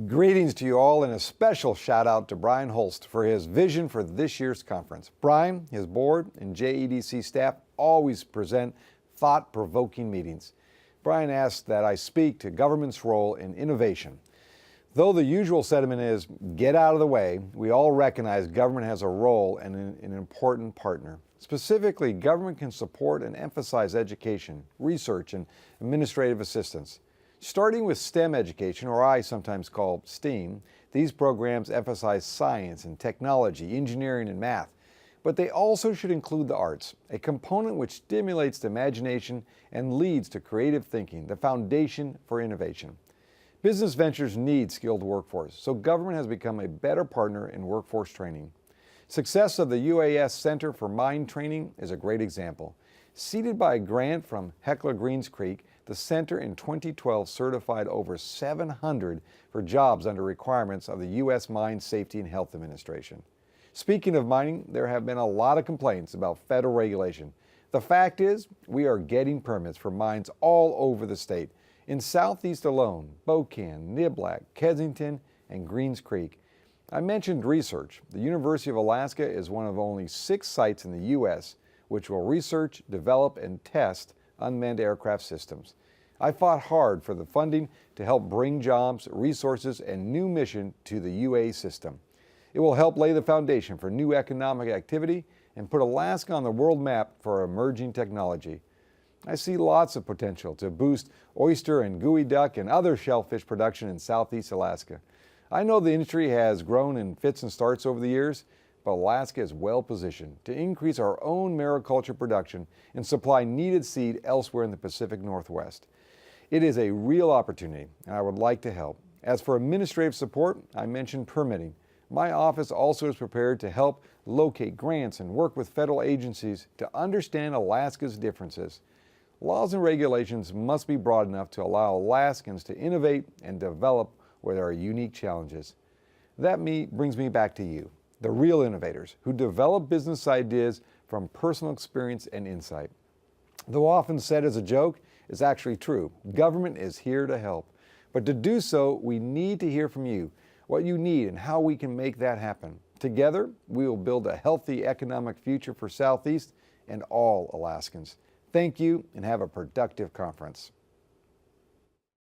Greetings to you all, and a special shout out to Brian Holst for his vision for this year's conference. Brian, his board, and JEDC staff always present thought-provoking meetings. Brian asked that I speak to government's role in innovation. Though the usual sentiment is, get out of the way, we all recognize government has a role and an important partner. Specifically, government can support and emphasize education, research, and administrative assistance. Starting with STEM education, or I sometimes call STEAM, these programs emphasize science and technology, engineering, and math. But they also should include the arts, a component which stimulates the imagination and leads to creative thinking, the foundation for innovation. Business ventures need skilled workforce, so government has become a better partner in workforce training. Success of the UAS Center for Mine Training is a great example. Seeded by a grant from Heckler Greens Creek, the center in 2012 certified over 700 for jobs under requirements of the U.S. Mine Safety and Health Administration. Speaking of mining, there have been a lot of complaints about federal regulation. The fact is, we are getting permits for mines all over the state. In Southeast alone, Bocan, Niblack, Kensington, and Greens Creek. I mentioned research. The University of Alaska is one of only 6 sites in the U.S. which will research, develop, and test unmanned aircraft systems. I fought hard for the funding to help bring jobs, resources, and new mission to the UA system. It will help lay the foundation for new economic activity and put Alaska on the world map for emerging technology. I see lots of potential to boost oyster and gooey duck and other shellfish production in Southeast Alaska. I know the industry has grown in fits and starts over the years, but Alaska is well positioned to increase our own mariculture production and supply needed seed elsewhere in the Pacific Northwest. It is a real opportunity, and I would like to help. As for administrative support, I mentioned permitting. My office also is prepared to help locate grants and work with federal agencies to understand Alaska's differences. Laws and regulations must be broad enough to allow Alaskans to innovate and develop where there are unique challenges. That brings me back to you, the real innovators who develop business ideas from personal experience and insight. Though often said as a joke, it's actually true. Government is here to help. But to do so, we need to hear from you, what you need and how we can make that happen. Together, we will build a healthy economic future for Southeast and all Alaskans. Thank you, and have a productive conference.